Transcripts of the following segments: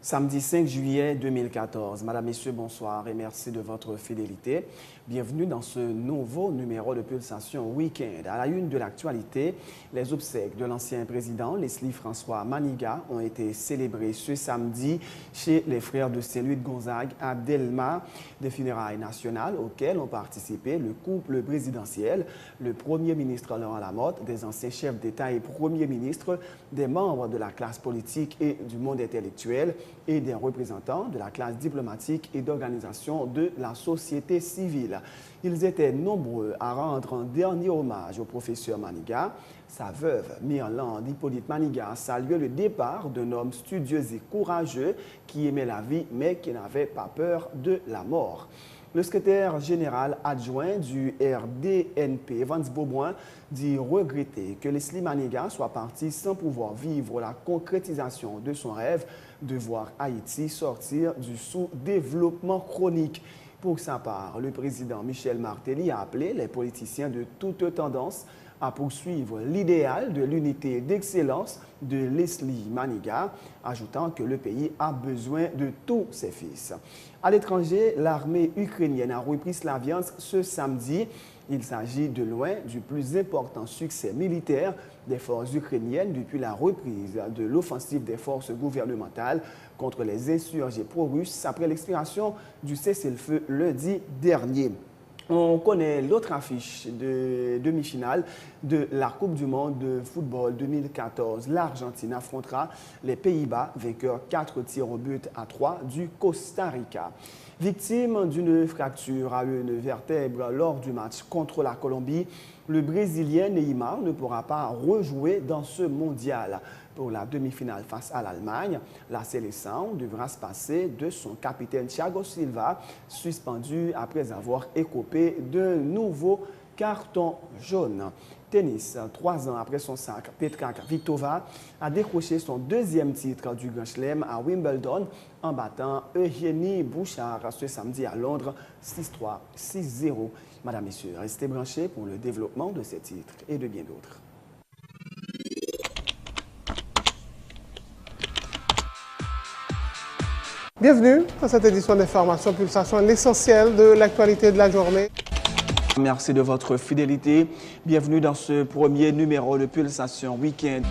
Samedi 5 juillet 2014. Madame, Messieurs, bonsoir et merci de votre fidélité. Bienvenue dans ce nouveau numéro de Pulsation Week-end. À la une de l'actualité, les obsèques de l'ancien président Leslie François Maniga ont été célébrées ce samedi chez les frères de Saint-Louis de Gonzague à Delma. Des funérailles nationales auxquelles ont participé le couple présidentiel, le Premier ministre Laurent Lamotte, des anciens chefs d'État et Premiers ministres, des membres de la classe politique et du monde intellectuel et des représentants de la classe diplomatique et d'organisation de la société civile. Ils étaient nombreux à rendre un dernier hommage au professeur Maniga. Sa veuve, Myrlande Hippolyte Maniga, saluait le départ d'un homme studieux et courageux qui aimait la vie mais qui n'avait pas peur de la mort. Le secrétaire général adjoint du RDNP, Vance Beauboin, dit regretter que Leslie Maniga soit parti sans pouvoir vivre la concrétisation de son rêve de voir Haïti sortir du sous-développement chronique. Pour sa part, le président Michel Martelly a appelé les politiciens de toute tendance à poursuivre l'idéal de l'unité et d'excellence de Leslie Maniga, ajoutant que le pays a besoin de tous ses fils. À l'étranger, l'armée ukrainienne a repris Slaviansk ce samedi. Il s'agit de loin du plus important succès militaire des forces ukrainiennes depuis la reprise de l'offensive des forces gouvernementales contre les insurgés pro-russes après l'expiration du cessez-le-feu lundi dernier. On connaît l'autre affiche de demi-finale de la Coupe du monde de football 2014. L'Argentine affrontera les Pays-Bas, vainqueur 4 tirs au but à 3 du Costa Rica. Victime d'une fracture à une vertèbre lors du match contre la Colombie, le Brésilien Neymar ne pourra pas rejouer dans ce mondial. Pour la demi-finale face à l'Allemagne, la sélection devra se passer de son capitaine Thiago Silva, suspendu après avoir écopé d'un nouveau carton jaune. Tennis, 3 ans après son sac, Petra Kvitova a décroché son deuxième titre du Grand Chelem à Wimbledon en battant Eugénie Bouchard ce samedi à Londres, 6-3, 6-0. Madame, Messieurs, restez branchés pour le développement de ces titres et de bien d'autres. Bienvenue dans cette édition d'Information Pulsation, l'essentiel de l'actualité de la journée. Merci de votre fidélité. Bienvenue dans ce premier numéro de Pulsation Week-end.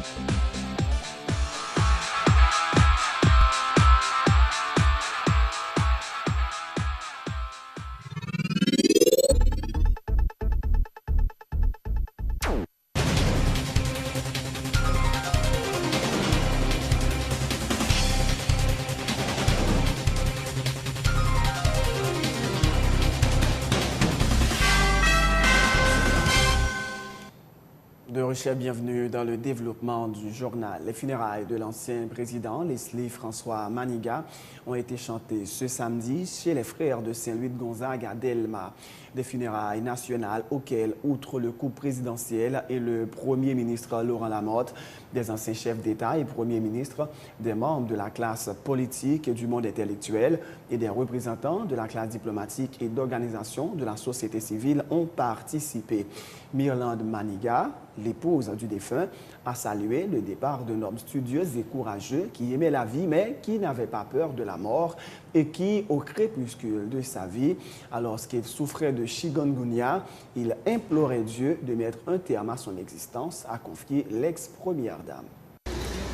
Bienvenue dans le développement du journal. Les funérailles de l'ancien président Leslie François Maniga ont été chantées ce samedi chez les frères de Saint-Louis de Gonzague à Delma. Des funérailles nationales auxquelles, outre le couple présidentiel et le Premier ministre Laurent Lamotte, des anciens chefs d'État et Premiers ministres, des membres de la classe politique et du monde intellectuel et des représentants de la classe diplomatique et d'organisation de la société civile ont participé. Myrlande Maniga, l'épouse du défunt, a salué le départ d'un homme studieux et courageux qui aimait la vie mais qui n'avait pas peur de la mort et qui, au crépuscule de sa vie, alors qu'il souffrait de chikungunya, il implorait Dieu de mettre un terme à son existence, a confié l'ex-première dame.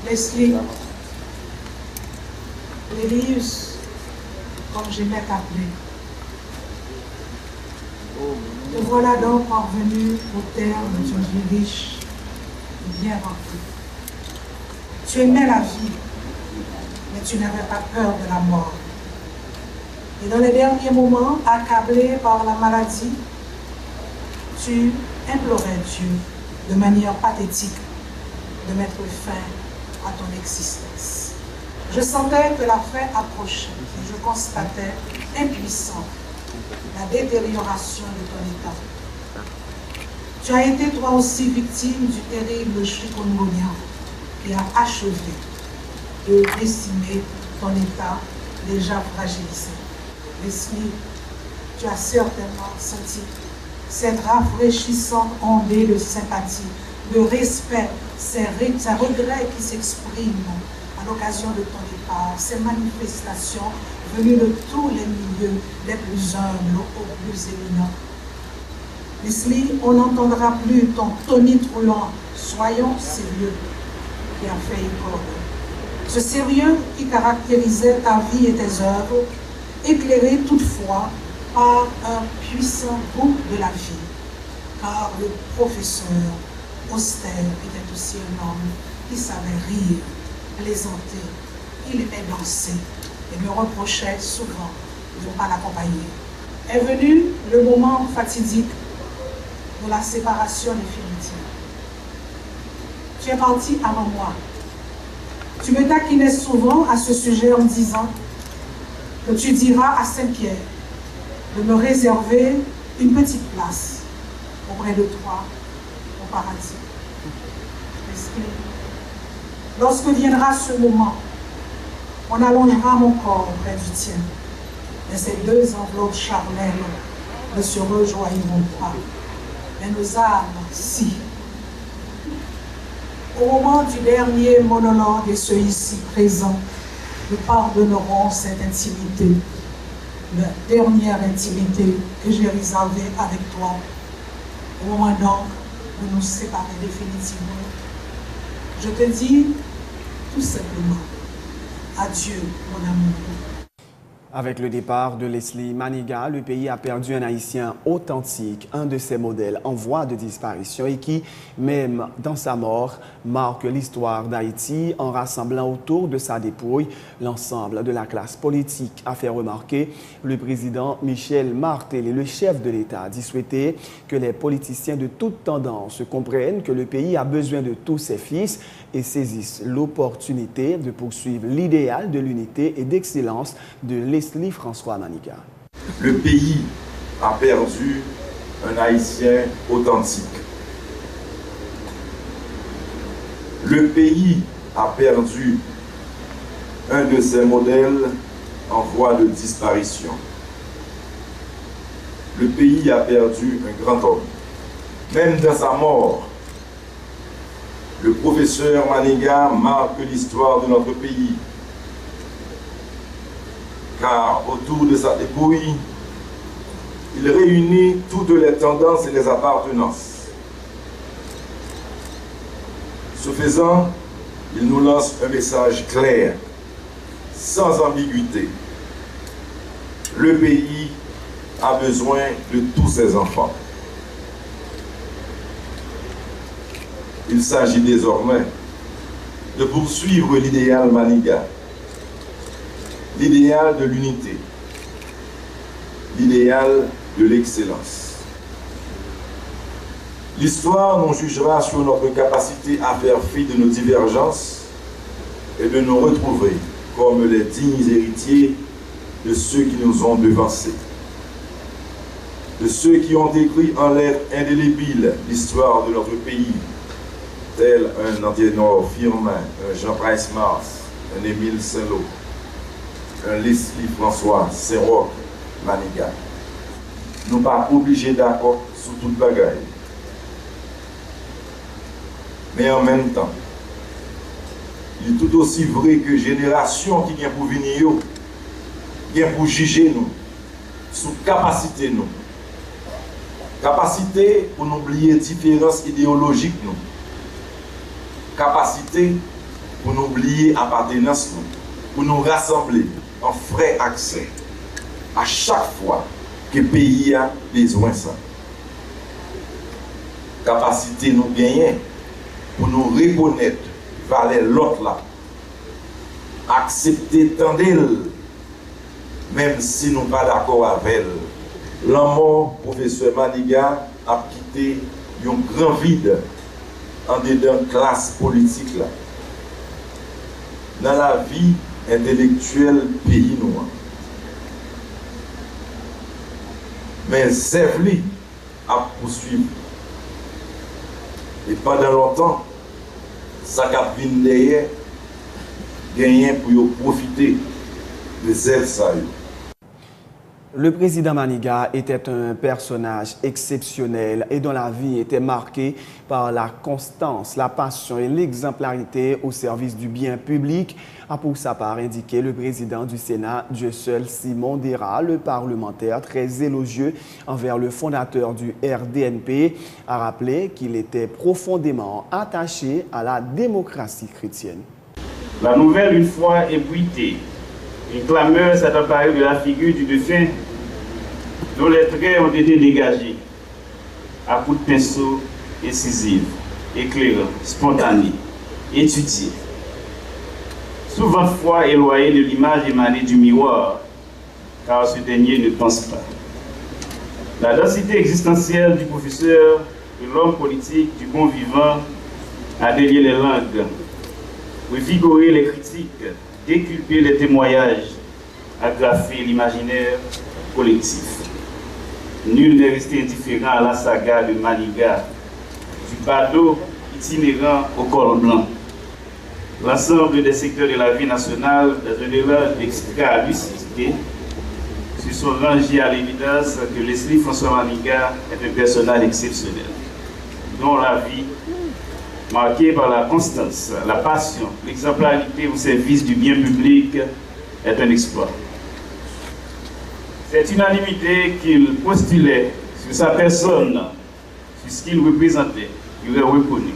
Leslie, Lélius, comme j'aimais t'appeler, te voilà donc parvenu au terme d'une vie riche et bien remplie. Tu aimais la vie, mais tu n'avais pas peur de la mort. Et dans les derniers moments, accablé par la maladie, tu implorais Dieu de manière pathétique de mettre fin à ton existence. Je sentais que la fin approchait et je constatais impuissant la détérioration de ton état. Tu as été toi aussi victime du terrible chikungunya qui a achevé de décimer ton état déjà fragilisé. Leslie, tu as certainement senti cette rafraîchissante ondée de sympathie, de respect, ces regrets qui s'expriment à l'occasion de ton départ, ces manifestations venues de tous les milieux, les plus humbles aux plus éminents. Leslie, on n'entendra plus ton tonitruant « Soyons sérieux » qui a fait école. Ce sérieux qui caractérisait ta vie et tes œuvres, éclairé toutefois par un puissant goût de la vie, car le professeur austère était aussi un homme qui savait rire, plaisanter, il aimait danser et me reprochait souvent de ne pas l'accompagner. Est venu le moment fatidique de la séparation définitive. Tu es parti avant moi. Tu me taquinais souvent à ce sujet en disant que tu diras à Saint-Pierre de me réserver une petite place auprès de toi au paradis. Lorsque viendra ce moment, on allongera mon corps près du tien, et ces deux enveloppes charnelles ne se rejoindront pas, mais nos âmes, si. Au moment du dernier monologue et ceux ici présents, nous pardonnerons cette intimité, la dernière intimité que j'ai réservée avec toi. Au moment donc de nous séparer définitivement, je te dis tout simplement, adieu mon amour. Avec le départ de Leslie Maniga, le pays a perdu un Haïtien authentique, un de ses modèles en voie de disparition et qui, même dans sa mort, marque l'histoire d'Haïti en rassemblant autour de sa dépouille l'ensemble de la classe politique, a fait remarquer le président Michel Martelly. Le chef de l'État dit souhaiter que les politiciens de toute tendance comprennent que le pays a besoin de tous ses fils et saisissent l'opportunité de poursuivre l'idéal de l'unité et d'excellence de Leslie François Maniga. Le pays a perdu un Haïtien authentique. Le pays a perdu un de ses modèles en voie de disparition. Le pays a perdu un grand homme. Même dans sa mort, le professeur Maniga marque l'histoire de notre pays. Car autour de sa dépouille, il réunit toutes les tendances et les appartenances. Ce faisant, il nous lance un message clair, sans ambiguïté. Le pays a besoin de tous ses enfants. Il s'agit désormais de poursuivre l'idéal Maniga, l'idéal de l'unité, l'idéal de l'excellence. L'histoire nous jugera sur notre capacité à faire fi de nos divergences et de nous retrouver comme les dignes héritiers de ceux qui nous ont devancés, de ceux qui ont écrit en lettres indélébiles l'histoire de notre pays, tel un Anténor Firmin, un Jean Price-Mars, un Émile Saint-Lô, un Leslie François Saint-Roch Maniga. Nous ne sommes pas obligés d'accord sur toute bagaille. Mais en même temps, il est tout aussi vrai que génération qui vient pour venir, vient pour juger nous, sous capacité nous. Capacité pour n'oublier différences idéologiques nous. Capacité pour n'oublier appartenance nous, pour nous rassembler en frais accès à chaque fois que le pays a besoin de ça. Capacité nous gagner pour nous reconnaître valeur l'autre là, accepter tant d'elle, même si nous ne sommes pas d'accord avec elle. L'amour, professeur Maniga, a quitté un grand vide en dedans classe politique là, dans la vie intellectuelle pays noir. Mais Zevli a poursuivi. Et pendant longtemps, ça a venu derrière, gagner pour profiter de Zev Sayo. Le président Maniga était un personnage exceptionnel et dont la vie était marquée par la constance, la passion et l'exemplarité au service du bien public, a pour sa part indiqué le président du Sénat, Dieu seul, Simon Dera, le parlementaire très élogieux envers le fondateur du RDNP, a rappelé qu'il était profondément attaché à la démocratie chrétienne. La nouvelle, une fois ébruitée, une clameur s'est emparée de la figure du défunt, dont les traits ont été dégagés à coups de pinceau incisif, éclairant, spontané, étudié. Souvent fois éloigné de l'image émanée du miroir, car ce dernier ne pense pas. La densité existentielle du professeur, de l'homme politique, du bon vivant, a délié les langues, revigorer les critiques, déculper les témoignages, aggraver l'imaginaire collectif. Nul n'est resté indifférent à la saga de Maniga, du badaud itinérant au col blanc. L'ensemble des secteurs de la vie nationale, dans un élan d'extra lucidité, se sont rangés à l'évidence que Leslie François Maniga est un personnage exceptionnel, dont la vie, marquée par la constance, la passion, l'exemplarité au service du bien public, est un exploit. Cette unanimité qu'il postulait sur sa personne, sur ce qu'il représentait, il est reconnu.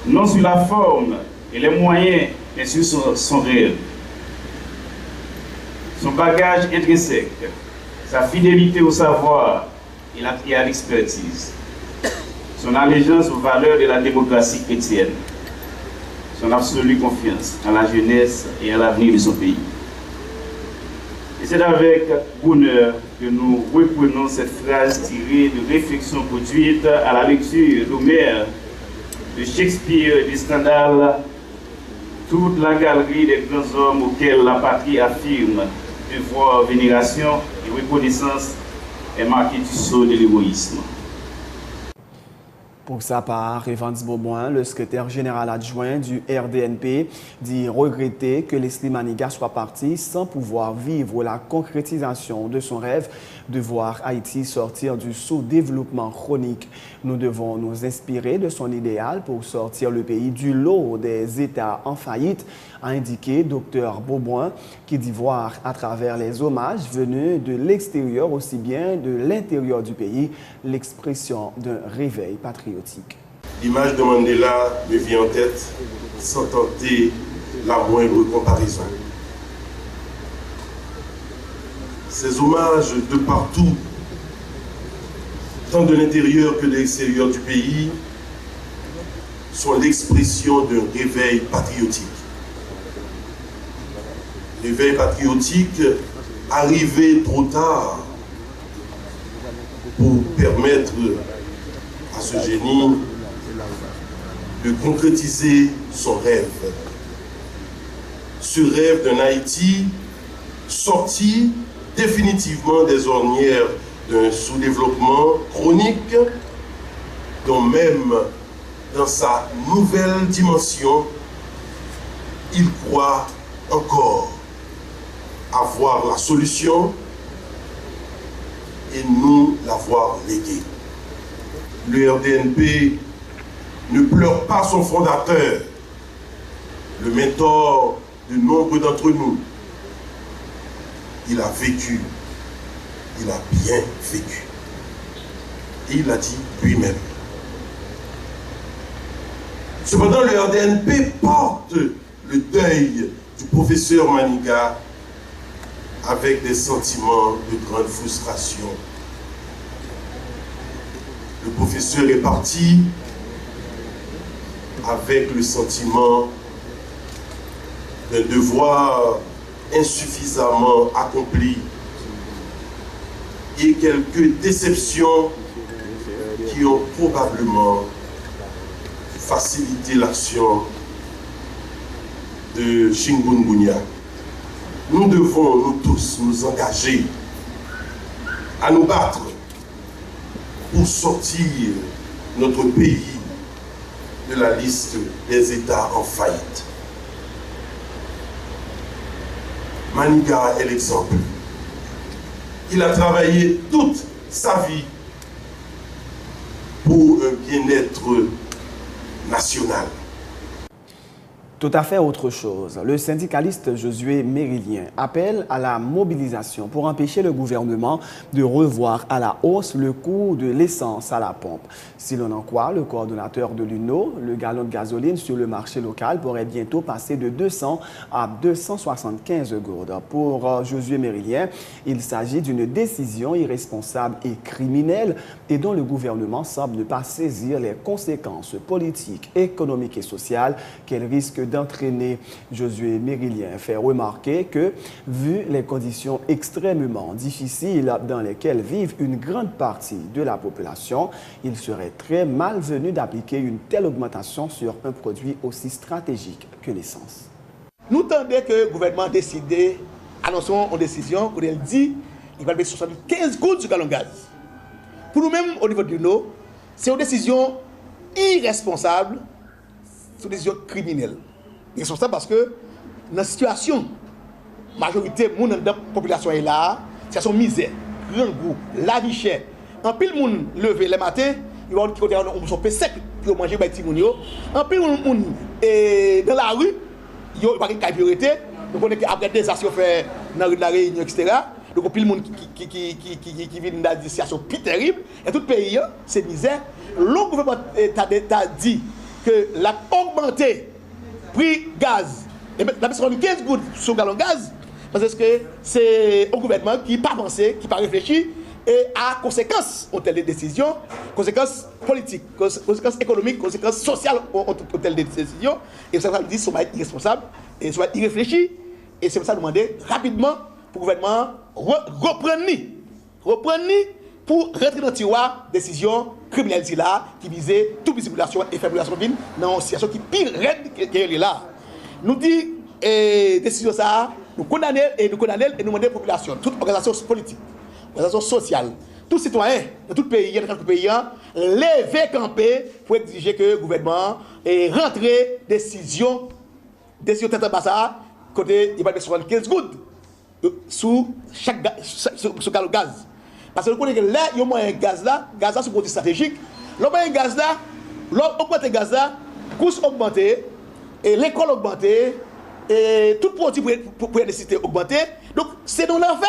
Non sur la forme et les moyens, mais sur son réel. Son bagage intrinsèque, sa fidélité au savoir et à l'expertise, son allégeance aux valeurs de la démocratie chrétienne, son absolue confiance en la jeunesse et à l'avenir de son pays. Et c'est avec bonheur que nous reprenons cette phrase tirée de réflexions produites à la lecture d'Homère, de Shakespeare et de Stendhal, toute la galerie des grands hommes auxquels la patrie affirme devoir, vénération et reconnaissance est marquée du sceau de l'héroïsme. Pour sa part, Evans Beauboin, le secrétaire général adjoint du RDNP, dit regretter que Leslie Maniga soit parti sans pouvoir vivre la concrétisation de son rêve de voir Haïti sortir du sous-développement chronique. Nous devons nous inspirer de son idéal pour sortir le pays du lot des États en faillite, a indiqué Dr Beauboin, qui dit voir à travers les hommages venus de l'extérieur aussi bien de l'intérieur du pays l'expression d'un réveil patriotique. L'image de Mandela me vient en tête sans tenter la moindre comparaison. Ces hommages de partout, tant de l'intérieur que de l'extérieur du pays, sont l'expression d'un réveil patriotique. Réveil patriotique arrivé trop tard pour permettre à ce génie de concrétiser son rêve. Ce rêve d'un Haïti sorti définitivement des ornières d'un sous-développement chronique, dont même dans sa nouvelle dimension, il croit encore avoir la solution et nous l'avoir léguée. Le RDNP ne pleure pas son fondateur, le mentor de nombre d'entre nous. Il a vécu, il a bien vécu. Et il l'a dit lui-même. Cependant, le RDNP porte le deuil du professeur Maniga avec des sentiments de grande frustration. Le professeur est parti avec le sentiment d'un devoir insuffisamment accompli et quelques déceptions qui ont probablement facilité l'action de Chikungunya. Nous devons, nous tous, nous engager à nous battre pour sortir notre pays de la liste des États en faillite. Maniga est l'exemple. Il a travaillé toute sa vie pour un bien-être national. Tout à fait autre chose. Le syndicaliste Josué Mérilien appelle à la mobilisation pour empêcher le gouvernement de revoir à la hausse le coût de l'essence à la pompe. Si l'on en croit le coordonnateur de l'UNO, le gallon de gasoline sur le marché local pourrait bientôt passer de 200 à 275 gourdes. Pour Josué Mérilien, il s'agit d'une décision irresponsable et criminelle et dont le gouvernement semble ne pas saisir les conséquences politiques, économiques et sociales qu'elle risque d'entraîner. Josué Mérilien fait remarquer que, vu les conditions extrêmement difficiles dans lesquelles vivent une grande partie de la population, il serait très malvenu d'appliquer une telle augmentation sur un produit aussi stratégique que l'essence. Nous tendons que le gouvernement décide, annonçons une décision, où il dit qu'il va mettre 75 gouttes sur gallon de gaz. Pour nous-mêmes, au niveau de l'UNO, c'est une décision irresponsable, c'est une décision criminelle. Irresponsable parce que dans la situation, la majorité de la population est là, c'est son misère, grand goût, la vie chère. En pile de monde levé le matin, il va avoir un peu sec pour manger des petits gens. En pile de monde dans la rue, il n'y a pas de priorité. Donc on est après des actions faites dans la rue de la Réunion, etc. Donc il y a de monde qui vit dans des situations plus terribles. Et tout le pays, c'est misère. Le gouvernement a dit que l'a augmenté le prix gaz. Et la personne 15 gouttes sur le gallon de gaz. Parce que c'est un gouvernement qui n'a pas pensé, qui n'a pas réfléchi. Et à conséquences ont telle décision, conséquences politiques, conséquences économiques, conséquences sociales ont telle décision. Et ça dit sont irresponsables et sont irréfléchis. Et c'est pour ça demander rapidement pour le gouvernement reprendre pour rentrer dans le tiroir décision criminelle là qui visait toute population et faire population dans une situation qui pire raide qu'elle est là. Nous dit décision ça, nous condamnons et nous demandons à la population, toute organisation politique, organisation sociale, tous citoyens de tout pays, dans quelques pays, lever camper pour exiger que le gouvernement rentre décision tête en bas côté il va mettre 75 gouttes sous chaque gallon de gaz. Parce que nous connaissons que là, il y a un gaz là, c'est un produit stratégique. Là, il y a un gaz là, l'augmente le gaz là, coûts augmentés, et l'école augmentée, et tout produit pour la nécessité augmenté. Donc, c'est dans l'enfer.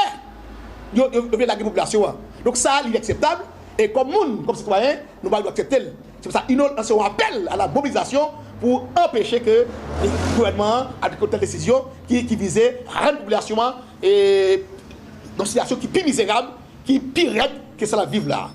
Il y a la population. Donc, ça, il est acceptable. Et comme monde, comme citoyen, nous ne pouvons pas accepter. C'est pour ça qu'il y a un appel à la mobilisation pour empêcher que le gouvernement ait une telle décision qui visait à rendre la population dans une situation qui est plus misérable, qui est pire que ça la vive là.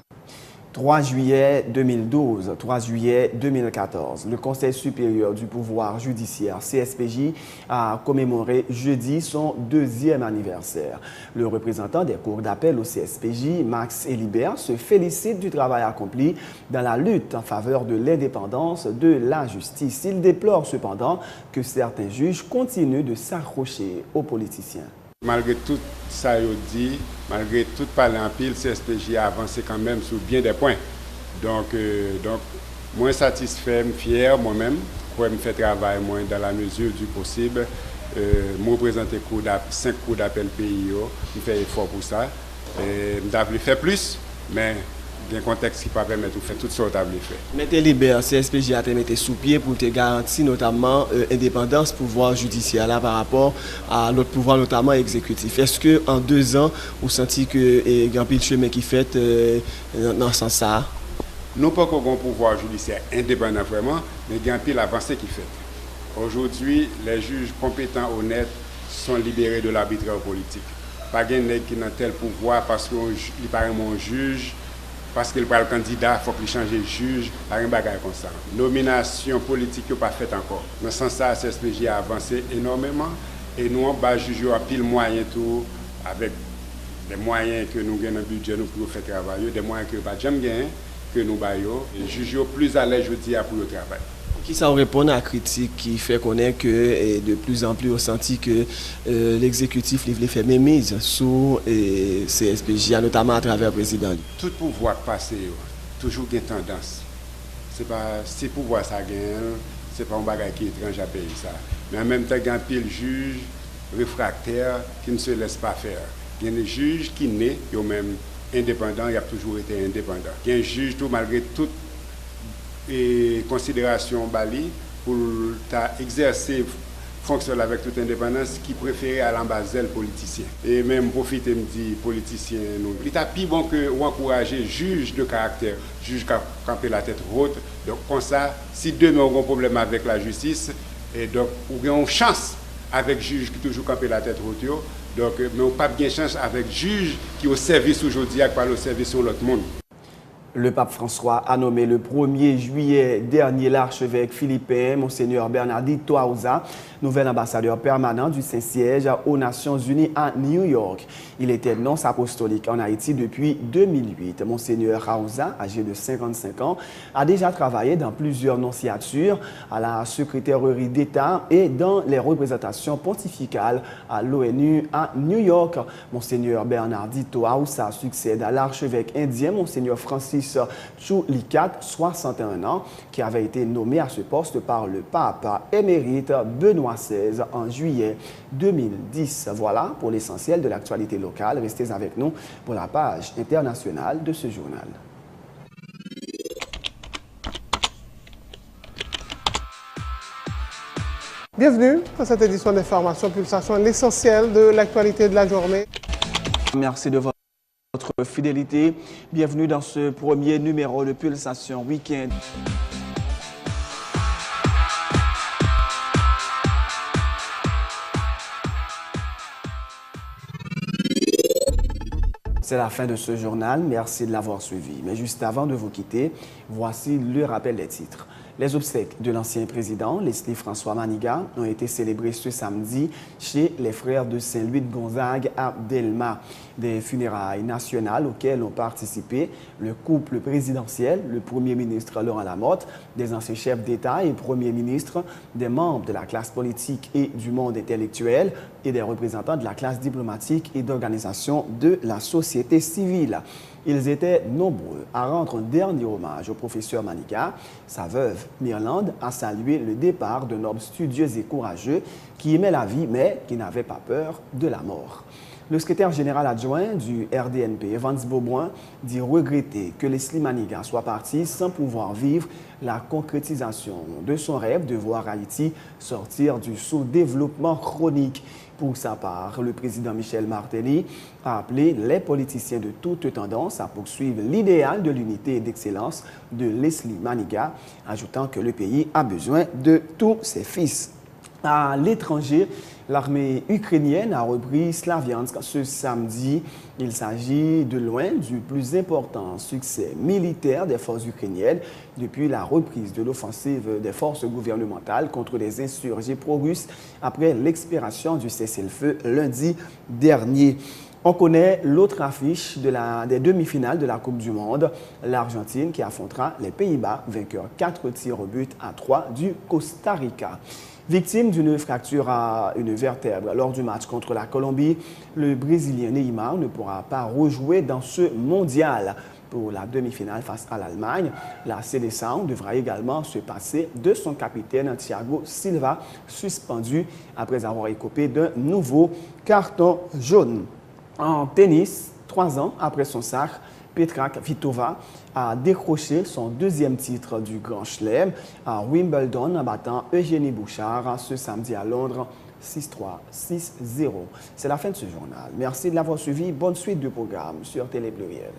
3 juillet 2012, 3 juillet 2014, le Conseil supérieur du pouvoir judiciaire, CSPJ, a commémoré jeudi son 2e anniversaire. Le représentant des cours d'appel au CSPJ, Max Elibert, se félicite du travail accompli dans la lutte en faveur de l'indépendance de la justice. Il déplore cependant que certains juges continuent de s'accrocher aux politiciens. Malgré tout ça dit, malgré tout parler en pile, CSPJ a avancé quand même sur bien des points. Donc moi satisfait, fier moi-même pour me faire travailler moi dans la mesure du possible. Je représente 5 cours d'appel pays, je fais effort pour ça. Je voulu faire plus, mais il y a un contexte qui peut permettre de faire tout ce que vous fait. Mettez libéré, CSPJ a mis sous pied pour te garantir notamment indépendance pouvoir judiciaire là, par rapport à l'autre pouvoir, notamment exécutif. Est-ce qu'en 2 ans, vous sentez que il y a un pile chemin qui fait dans ce sens-là? Nous pas qu'on a un pouvoir judiciaire indépendant vraiment, mais il y a un pile avancé qui fait. Aujourd'hui, les juges compétents, honnêtes, sont libérés de l'arbitraire politique. Pas de gens qui ont tel pouvoir parce qu'il paraît un juge. Parce qu'il parle candidat, il faut qu'il change de juge, par un bagage comme ça. Nomination politique n'est pas faite encore. Dans ce sens-là, la CSPJ a avancé énormément et nous, on va juger à pile moyen tout, avec des moyens que nous gagnons dans le budget nous pour faire travailler, des moyens que nous n'avons jamais gagnés, que nous baillons, et juger plus à l'aise, je dis, pour le travail. Qui ça répond à la critique qui fait connaître que de plus en plus on sentit que l'exécutif veut faire mémise sur CSPJ, notamment à travers le président. Tout pouvoir passé, toujours une tendance. C'est pas si pouvoir ça gagne, c'est pas un bagage qui est étrange à payer ça. Mais en même temps, il y a un pile juge réfractaire qui ne se laisse pas faire, Il y a des juges qui naissent, eux-mêmes indépendants, ils ont toujours été indépendants. Il y a un juge, tout, malgré toute considération bali, pour exercer fonction avec toute indépendance, qui préférait à l'ambassade politicien. Et même profiter me dit politicien, non. Il est plus bon que encourager juge de caractère, juge qui a campé la tête haute. Donc comme ça, si demain on a un problème avec la justice, et donc on a une chance avec juge qui toujours campé la tête haute. Donc mais on n'a pas bien chance avec juge qui est au service aujourd'hui et pas au service de l'autre monde. Le pape François a nommé le 1er juillet dernier l'archevêque philippin, Monseigneur Bernardito Auza, nouvel ambassadeur permanent du Saint-Siège aux Nations Unies à New York. Il était nonce apostolique en Haïti depuis 2008. Monseigneur Auza, âgé de 55 ans, a déjà travaillé dans plusieurs nonciatures à la secrétairerie d'État et dans les représentations pontificales à l'ONU à New York. Monseigneur Bernardito Auza succède à l'archevêque indien, Monseigneur Francis Choulicat, 61 ans, qui avait été nommé à ce poste par le pape émérite Benoît XVI en juillet 2010. Voilà pour l'essentiel de l'actualité locale. Restez avec nous pour la page internationale de ce journal. Bienvenue dans cette édition d'Information Pulsation, l'essentiel de l'actualité de la journée. Merci de votre fidélité. Bienvenue dans ce premier numéro de Pulsation Week-end. C'est la fin de ce journal. Merci de l'avoir suivi. Mais juste avant de vous quitter, voici le rappel des titres. Les obsèques de l'ancien président, Leslie François Maniga, ont été célébrées ce samedi chez les frères de Saint-Louis de Gonzague à Delma. Des funérailles nationales auxquelles ont participé le couple présidentiel, le Premier ministre Laurent Lamotte, des anciens chefs d'État et Premiers ministres, des membres de la classe politique et du monde intellectuel et des représentants de la classe diplomatique et d'organisation de la société civile. Ils étaient nombreux à rendre un dernier hommage au professeur Maniga. Sa veuve, Myrlande, a salué le départ d'un homme studieux et courageux qui aimait la vie mais qui n'avait pas peur de la mort. Le secrétaire général adjoint du RDNP, Evans Beauboin, dit regretter que Leslie Maniga soit parti sans pouvoir vivre la concrétisation de son rêve de voir Haïti sortir du sous-développement chronique. Pour sa part, le président Michel Martelly a appelé les politiciens de toute tendance à poursuivre l'idéal de l'unité et d'excellence de Leslie Maniga, ajoutant que le pays a besoin de tous ses fils. À l'étranger, l'armée ukrainienne a repris Slaviansk ce samedi. Il s'agit de loin du plus important succès militaire des forces ukrainiennes depuis la reprise de l'offensive des forces gouvernementales contre les insurgés pro-russes après l'expiration du cessez-le-feu lundi dernier. On connaît l'autre affiche des demi-finales de la Coupe du Monde, l'Argentine qui affrontera les Pays-Bas, vainqueur 4 tirs au but à 3 du Costa Rica. Victime d'une fracture à une vertèbre lors du match contre la Colombie, le Brésilien Neymar ne pourra pas rejouer dans ce mondial. Pour la demi-finale face à l'Allemagne, la sélection devra également se passer de son capitaine Thiago Silva, suspendu après avoir écopé d'un nouveau carton jaune. En tennis, 3 ans après son sacre, Petra Kvitova a décroché son deuxième titre du Grand Chelem à Wimbledon en battant Eugénie Bouchard ce samedi à Londres 6-3, 6-0. C'est la fin de ce journal. Merci de l'avoir suivi. Bonne suite de programme sur Télé Pluriel.